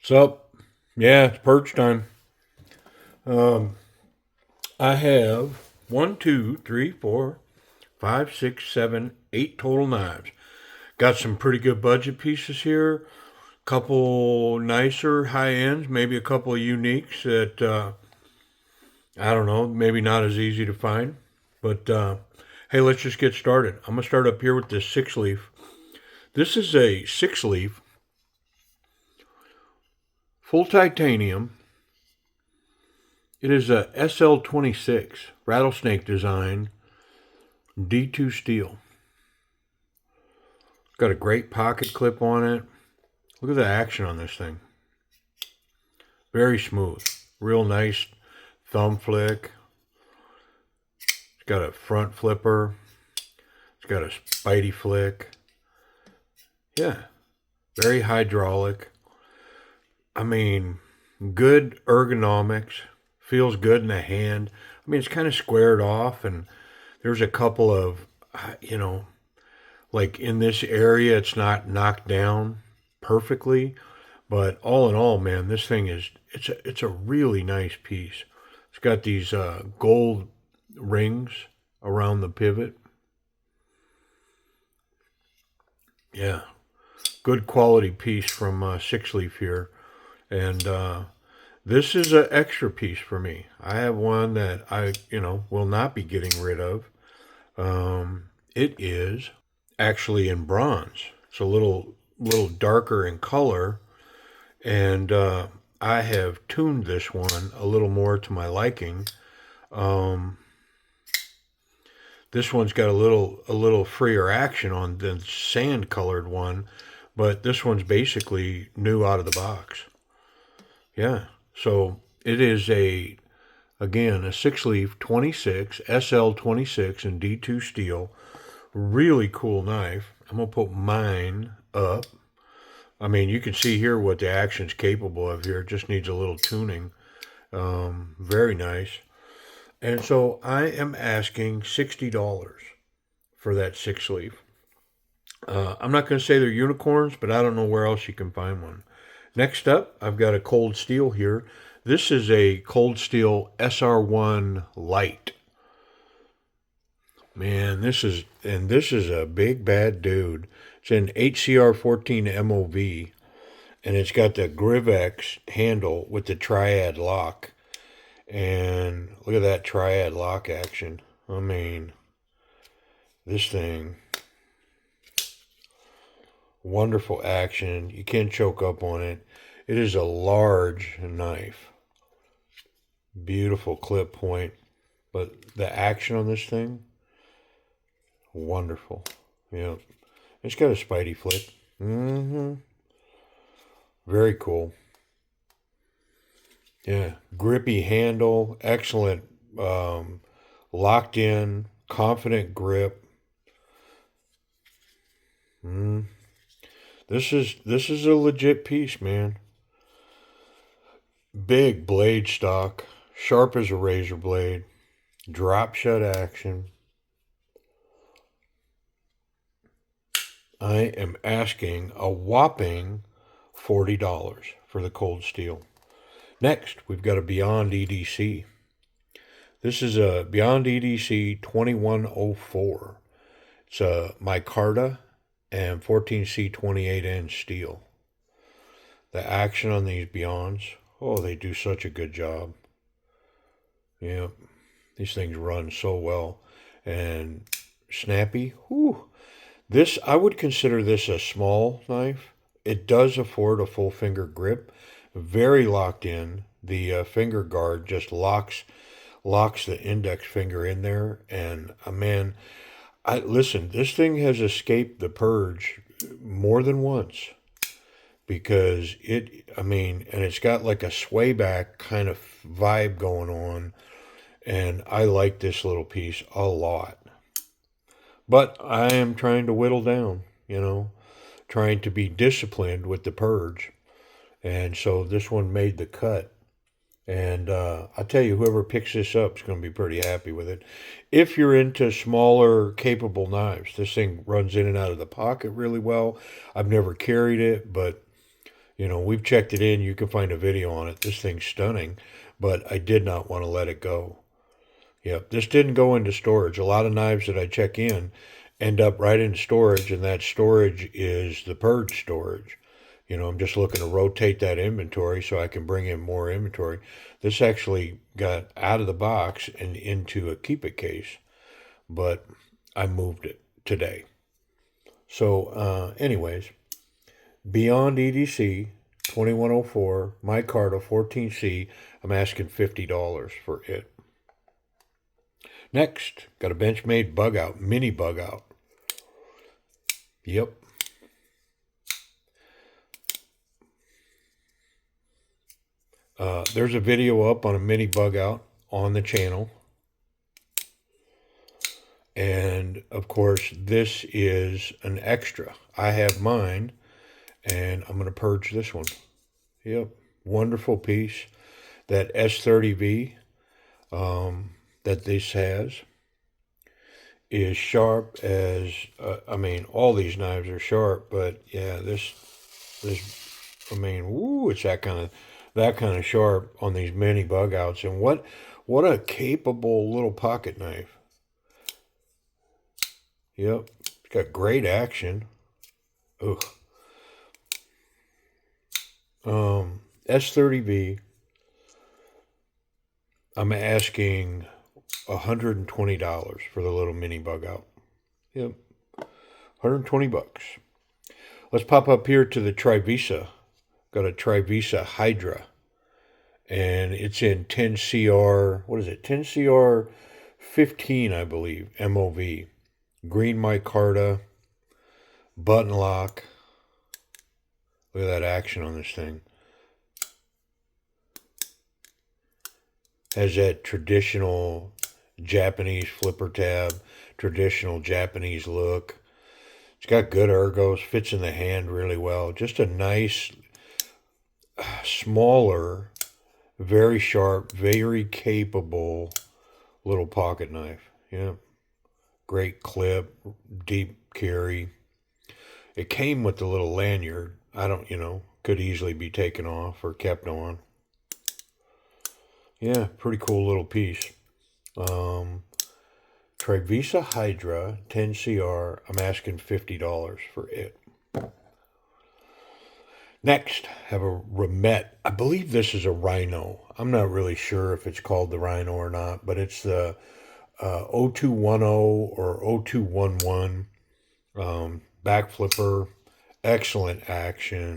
So, yeah, it's purge time. I have 1, 2, 3, 4, 5, 6, 7, 8 total knives. Got some pretty good budget pieces here. Couple nicer high ends, maybe a couple of uniques that I don't know, maybe not as easy to find. But hey, let's just get started. I'm gonna start up here with this Sixleaf. This is a Sixleaf, full titanium. It is a SL26 rattlesnake design, D2 steel. Got a great pocket clip on it. Look at the action on this thing. Very smooth. Real nice thumb flick. It's got a front flipper. It's got a spidey flick. Yeah. Very hydraulic. I mean, good ergonomics. Feels good in the hand. I mean, it's kind of squared off, and there's a couple of, like in this area, it's not knocked down perfectly, but all in all, man, this thing it's a really nice piece. It's got these gold rings around the pivot. Yeah, good quality piece from Sixleaf here, and this is an extra piece for me. I have one that I, will not be getting rid of. It is actually in bronze. It's a little darker in color, and I have tuned this one a little more to my liking. This one's got a little freer action on the sand colored one, but this one's basically new out of the box. Yeah. So it is again, a Sixleaf 26, SL26 in D2 steel. Really cool knife. I'm going to put mine up. I mean, you can see here what the action's capable of here. It just needs a little tuning. Very nice. And so I am asking $60 for that Sixleaf. I'm not going to say they're unicorns, but I don't know where else you can find one. Next up, I've got a cold steel here. This is a cold steel SR1 Light. Man, this is a big bad dude. It's an HCR14 MOV, and it's got the Griv handle with the triad lock. And look at that triad lock action. I mean, this thing, wonderful action. You can't choke up on it. It is a large knife. Beautiful clip point. But the action on this thing, wonderful. Yeah. It's got a spidey flick. Very cool. Yeah. Grippy handle. Excellent. Locked in. Confident grip. This is a legit piece, man. Big blade stock, sharp as a razor blade, drop shut action. I am asking a whopping $40 for the cold steel. Next, we've got a Beyond EDC. This is a Beyond EDC 2104. It's a Micarta and 14C 28-inch steel. The action on these Beyonds, oh, they do such a good job. Yeah, these things run so well. And snappy, whew. This, I would consider this a small knife. It does afford a full finger grip. Very locked in. The finger guard just locks the index finger in there. And man, listen, this thing has escaped the purge more than once. Because and it's got like a sway back kind of vibe going on. And I like this little piece a lot. But I am trying to whittle down, trying to be disciplined with the purge. And so this one made the cut. And I tell you, whoever picks this up is going to be pretty happy with it. If you're into smaller, capable knives, this thing runs in and out of the pocket really well. I've never carried it, but we've checked it in. You can find a video on it. This thing's stunning, but I did not want to let it go. Yep, this didn't go into storage. A lot of knives that I check in end up right in storage, and that storage is the Purge storage. I'm just looking to rotate that inventory so I can bring in more inventory. This actually got out of the box and into a keep it case, but I moved it today. So, anyways, Beyond EDC 2104, Micarta 14C, I'm asking $50 for it. Next, got a BenchMade Bugout, mini Bugout. Yep. There's a video up on a mini Bugout on the channel. And, of course, this is an extra. I have mine, and I'm going to purge this one. Yep. Wonderful piece. That S30V that this has is sharp as, all these knives are sharp, but yeah, this, it's that kind of sharp on these mini Bugouts. And what a capable little pocket knife. Yep, it's got great action. Ugh. S30V, I'm asking $120 for the little mini Bugout. Yep, 120 bucks. Let's pop up here to the Trivisa. Got a Trivisa Hydra, and it's in 10CR. What is it? 10CR 15, I believe. MOV. Green micarta, button lock. Look at that action on this thing. Has that traditional Japanese flipper tab, traditional Japanese look. It's got good ergos, fits in the hand really well. Just a nice, smaller, very sharp, very capable little pocket knife. Yeah. Great clip, deep carry. It came with the little lanyard. I don't, could easily be taken off or kept on. Yeah, pretty cool little piece. Trivisa Hydra 10CR. I'm asking $50 for it. Next, have a Remette. I believe this is a Rhino. I'm not really sure if it's called the Rhino or not, but it's the 0210 or 0211 back flipper. Excellent action.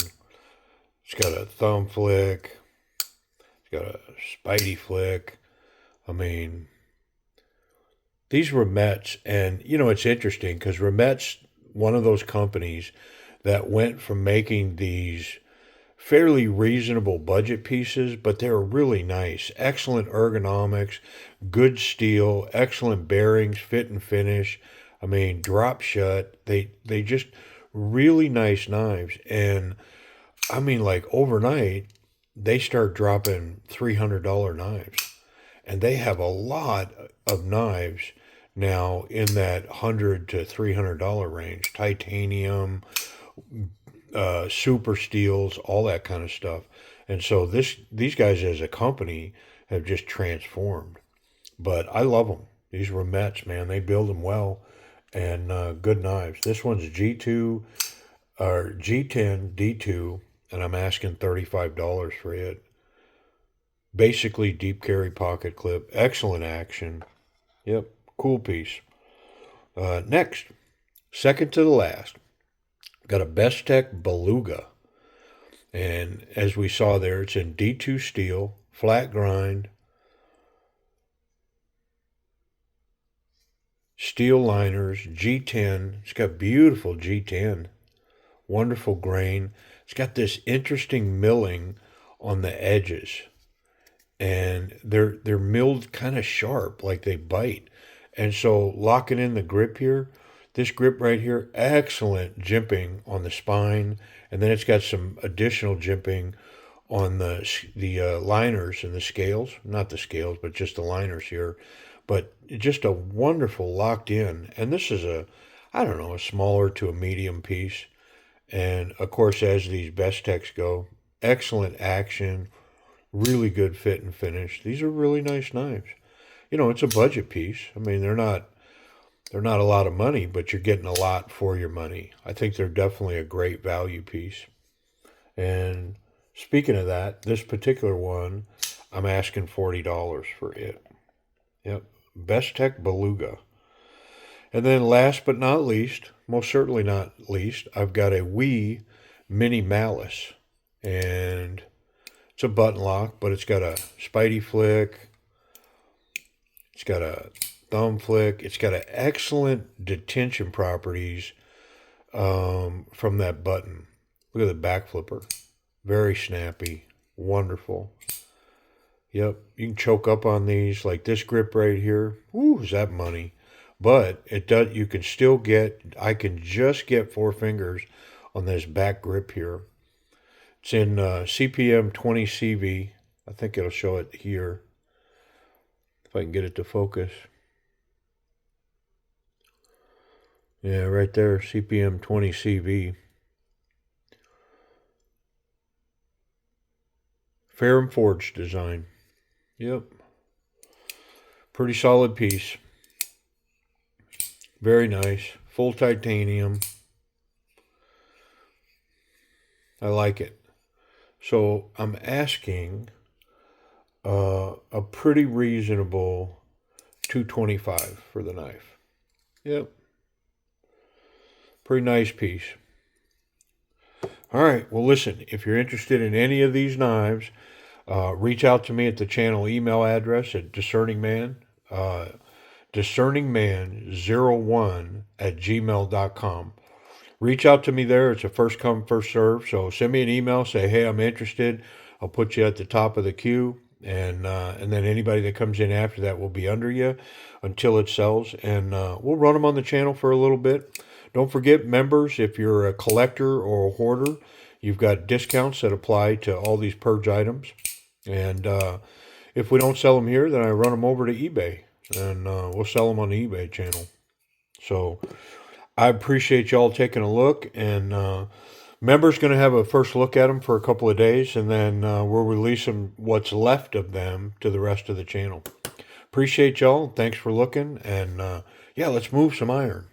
It's got a thumb flick. It's got a spidey flick. These Remettes, and it's interesting because Remette's one of those companies that went from making these fairly reasonable budget pieces, but they're really nice. Excellent ergonomics, good steel, excellent bearings, fit and finish. Drop shut. They just really nice knives. And overnight, they start dropping $300 knives. And they have a lot of knives now in that $100 to $300 range. Titanium, super steels, all that kind of stuff. And so these guys as a company have just transformed. But I love them. These Remettes, man, they build them well, and good knives. This one's G2 or G10 D2, and I'm asking $35 for it. Basically deep carry pocket clip, excellent action. Yep, cool piece. Next, second to the last, got a Besttech Beluga. And as we saw there, it's in D2 steel, flat grind, steel liners, G10. It's got beautiful G10, wonderful grain. It's got this interesting milling on the edges, and they're milled kind of sharp, like they bite. And so locking in the grip here, this grip right here, excellent jimping on the spine, and then it's got some additional jimping on the liners and the scales. Not the scales, but just the liners here. But just a wonderful locked in. And this is I don't know, a smaller to a medium piece. And of course, as these Besttechs go, excellent action, really good fit and finish. These are really nice knives. It's a budget piece. I mean, they're not a lot of money, but you're getting a lot for your money. I think they're definitely a great value piece. And speaking of that, this particular one, I'm asking $40 for it. Yep, Besttech Beluga. And then last but not least, most certainly not least, I've got a Wii Mini Malice. And it's a button lock, but it's got a spidey flick. It's got a thumb flick. It's got an excellent detention properties from that button. Look at the back flipper. Very snappy. Wonderful. Yep, you can choke up on these like this grip right here. Ooh, is that money? But it does. You can still get. I can just get 4 fingers on this back grip here. It's in CPM 20 CV. I think it'll show it here if I can get it to focus. Yeah, right there, CPM 20 CV. Fair and forged design. Yep. Pretty solid piece. Very nice. Full titanium. I like it. So I'm asking a pretty reasonable $225 for the knife. Yep. Pretty nice piece. All right. Well, listen, if you're interested in any of these knives, reach out to me at the channel email address at discerningman01@gmail.com. Reach out to me there. It's a first come, first serve. So send me an email. Say, hey, I'm interested. I'll put you at the top of the queue. And then anybody that comes in after that will be under you until it sells. And we'll run them on the channel for a little bit. Don't forget, members, if you're a collector or a hoarder, you've got discounts that apply to all these Purge items. And if we don't sell them here, then I run them over to eBay. And we'll sell them on the eBay channel. So I appreciate y'all taking a look. And members going to have a first look at them for a couple of days. And then we'll release them, what's left of them, to the rest of the channel. Appreciate y'all. Thanks for looking. And yeah, let's move some iron.